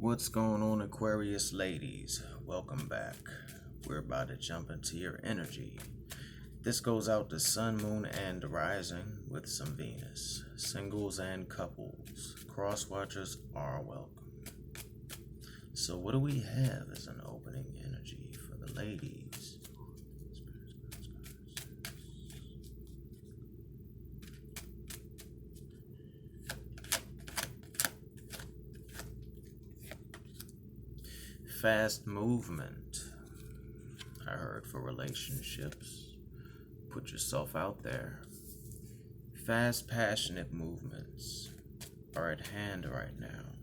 What's going on, Aquarius ladies? Welcome back. We're about to jump into your energy. This goes out to Sun, Moon, and Rising with some Venus. Singles and couples. Cross watchers are welcome. So what do we have as an opening energy for the ladies? Fast movement. I heard for relationships. Put yourself out there. Fast, passionate movements are at hand right now.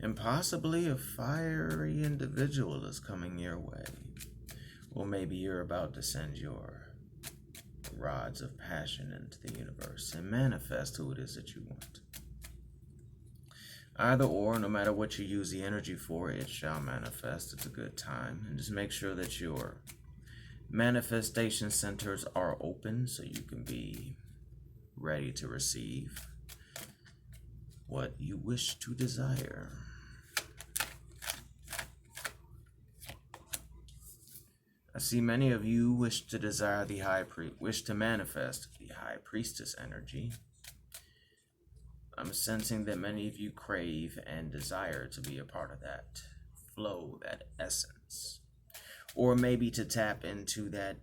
And possibly a fiery individual is coming your way. Or maybe you're about to send your rods of passion into the universe and manifest who it is that you want. Either or, no matter what you use the energy for, it shall manifest. It's a good time. And just make sure that your manifestation centers are open so you can be ready to receive what you wish to desire. I see many of you wish to desire wish to manifest the high priestess energy. I'm sensing that many of you crave and desire to be a part of that flow, that essence. Or maybe to tap into that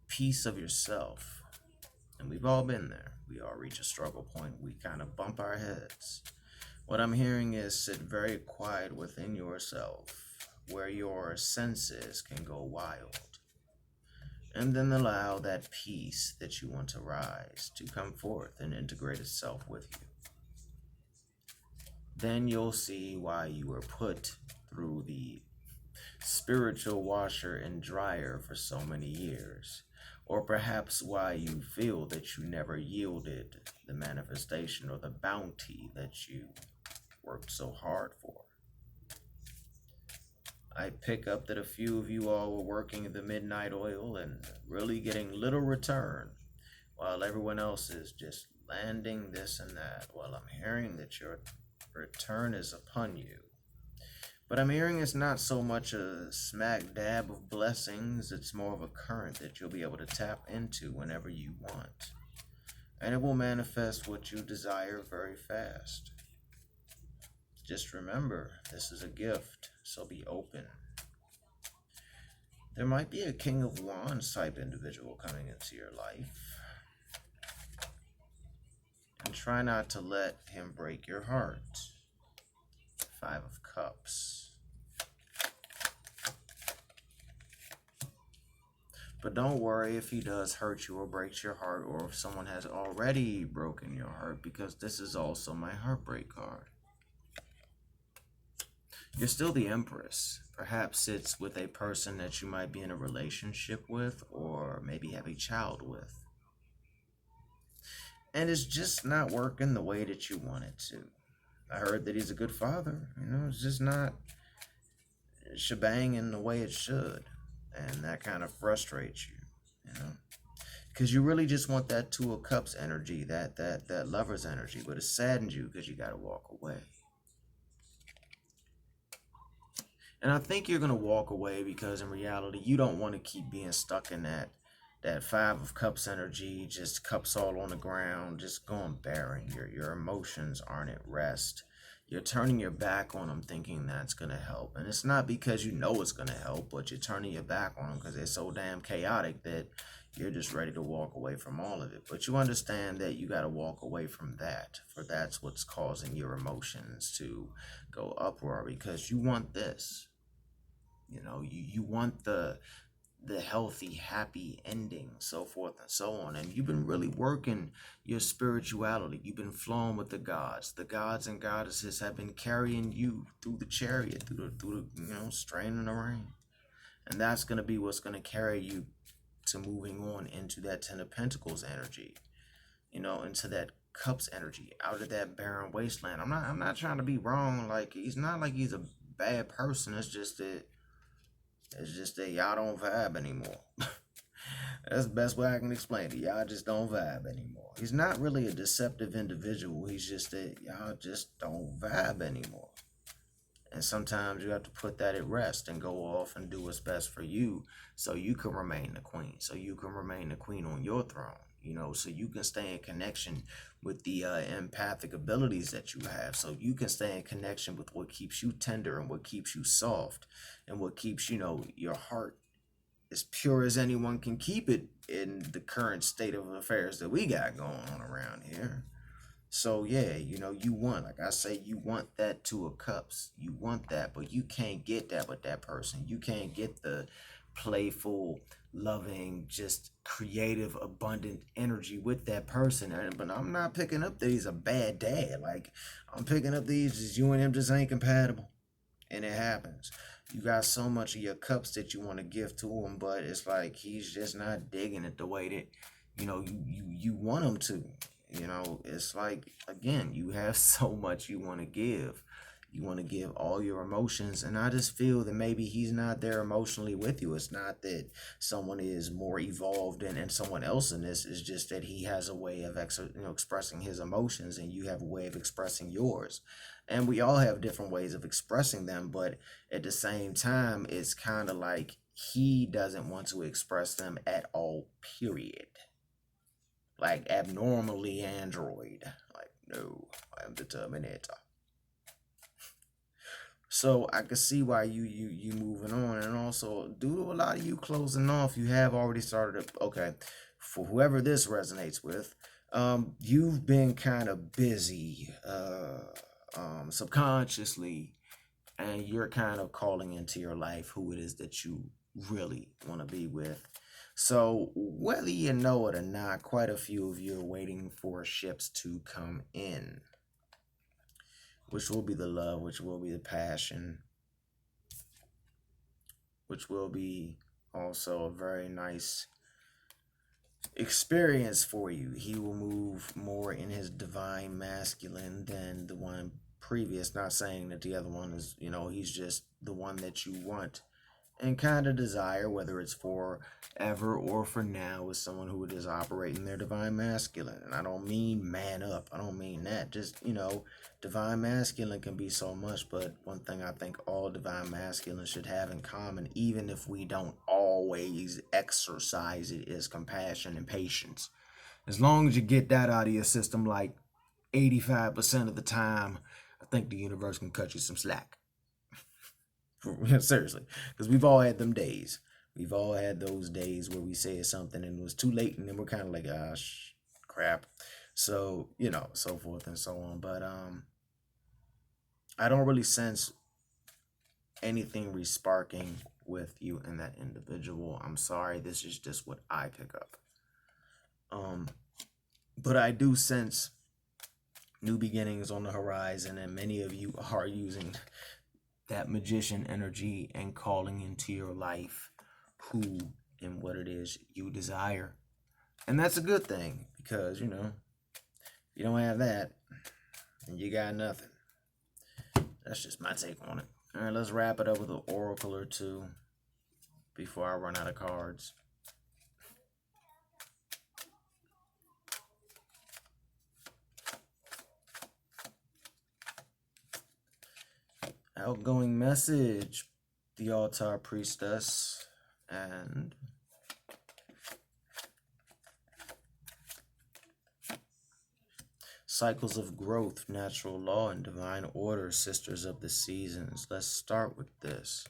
piece of yourself. And we've all been there. We all reach a struggle point. We kind of bump our heads. What I'm hearing is sit very quiet within yourself, where your senses can go wild. And then allow that peace that you want to rise to come forth and integrate itself with you. Then you'll see why you were put through the spiritual washer and dryer for so many years. Or perhaps why you feel that you never yielded the manifestation or the bounty that you worked so hard for. I pick up that a few of you all were working the midnight oil and really getting little return, while everyone else is just landing this and that. Well, I'm hearing that your return is upon you. But I'm hearing it's not so much a smack dab of blessings, it's more of a current that you'll be able to tap into whenever you want. And it will manifest what you desire very fast. Just remember, this is a gift, so be open. There might be a King of Wands type individual coming into your life. And try not to let him break your heart. 5 of Cups. But don't worry if he does hurt you or breaks your heart, or if someone has already broken your heart, because this is also my heartbreak card. You're still the Empress. Perhaps it's with a person that you might be in a relationship with, or maybe have a child with. And it's just not working the way that you want it to. I heard that he's a good father. It's just not shebanging the way it should. And that kind of frustrates you, Because you really just want that 2 of Cups energy, that lover's energy. But it saddens you because you got to walk away. And I think you're going to walk away because in reality, you don't want to keep being stuck in that 5 of Cups energy, just cups all on the ground, just going barren. Your emotions aren't at rest. You're turning your back on them thinking that's going to help. And it's not because you know it's going to help, but you're turning your back on them because they're so damn chaotic that you're just ready to walk away from all of it. But you understand that you got to walk away from that, for that's what's causing your emotions to go uproar, because you want this. You want the healthy, happy ending, so forth and so on. And you've been really working your spirituality. You've been flowing with the gods. The gods and goddesses have been carrying you through the chariot, through the strain and the rain. And that's going to be what's going to carry you to moving on into that 10 of Pentacles energy, into that Cups energy, out of that barren wasteland. I'm not trying to be wrong. Like, he's not like he's a bad person. It's just that y'all don't vibe anymore. That's the best way I can explain it. Y'all just don't vibe anymore. He's not really a deceptive individual. He's just that y'all just don't vibe anymore. And sometimes you have to put that at rest and go off and do what's best for you so you can remain the queen. So you can remain the queen on your throne, so you can stay in connection with the empathic abilities that you have. So you can stay in connection with what keeps you tender and what keeps you soft and what keeps, your heart as pure as anyone can keep it in the current state of affairs that we got going on around here. So yeah, you want, like I say, you want that two of cups. You want that, but you can't get that with that person. You can't get the playful, loving, just creative, abundant energy with that person. But I'm not picking up that he's a bad dad. Like, I'm picking up these just you and him just ain't compatible. And it happens. You got so much of your cups that you want to give to him, but it's like he's just not digging it the way that you want him to. It's like, again, you have so much you want to give. You want to give all your emotions, and I just feel that maybe he's not there emotionally with you. It's not that someone is more evolved and someone else in this. It's just that he has a way of expressing his emotions, and you have a way of expressing yours. And we all have different ways of expressing them, but at the same time, it's kind of like he doesn't want to express them at all, period. Like abnormally android. Like, no, I am the Terminator. So I can see why you moving on, and also due to a lot of you closing off, you have already started. Okay, for whoever this resonates with, you've been kind of busy, subconsciously, and you're kind of calling into your life who it is that you really want to be with. So whether you know it or not, quite a few of you are waiting for ships to come in, which will be the love, which will be the passion, which will be also a very nice experience for you. He will move more in his divine masculine than the one previous. Not saying that the other one is, he's just the one that you want and kind of desire, whether it's for ever or for now, with someone who is operating their divine masculine. And I don't mean man up. I don't mean that. Just, divine masculine can be so much, but one thing I think all divine masculine should have in common, even if we don't always exercise it, is compassion and patience. As long as you get that out of your system like 85% of the time, I think the universe can cut you some slack. Seriously, because we've all had them days. We've all had those days where we said something and it was too late, and then we're kind of like, crap. So so forth and so on. But I don't really sense anything resparking with you and that individual. I'm sorry, this is just what I pick up. But I do sense new beginnings on the horizon, and many of you are using that magician energy and calling into your life who and what it is you desire. And that's a good thing, because, if you don't have that, then you got nothing. That's just my take on it. All right, let's wrap it up with an oracle or two before I run out of cards. Outgoing message, the altar priestess, and cycles of growth, natural law, and divine order, sisters of the seasons. Let's start with this.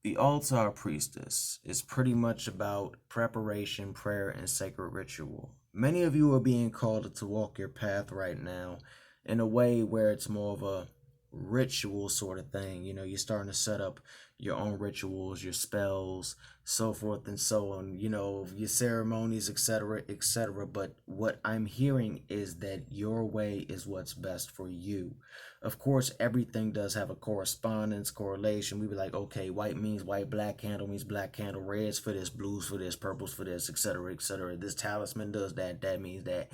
The altar priestess is pretty much about preparation, prayer, and sacred ritual. Many of you are being called to walk your path right now in a way where it's more of a ritual sort of thing. You're starting to set up your own rituals, your spells, so forth and so on, your ceremonies, etc., etc. But what I'm hearing is that your way is what's best for you. Of course, everything does have a correspondence, correlation. We be like, okay, white means white, black candle means black candle, reds for this, blues for this, purples for this, etc., etc. This talisman does that, that means that.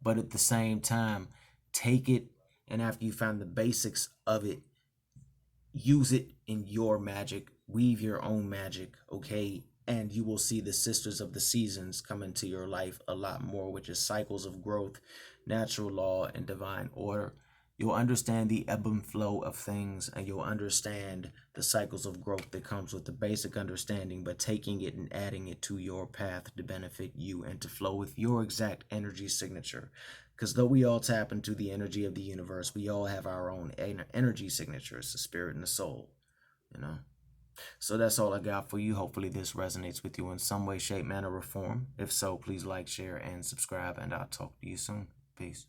But at the same time, take it, and after you find the basics of it, use it in your magic. Weave your own magic, okay? And you will see the sisters of the seasons come into your life a lot more, which is cycles of growth, natural law, and divine order. You'll understand the ebb and flow of things, and you'll understand the cycles of growth that comes with the basic understanding, but taking it and adding it to your path to benefit you and to flow with your exact energy signature. Because though we all tap into the energy of the universe, we all have our own energy signatures, the spirit and the soul, you know. So that's all I got for you. Hopefully this resonates with you in some way, shape, manner, or form. If so, please like, share, and subscribe, and I'll talk to you soon. Peace.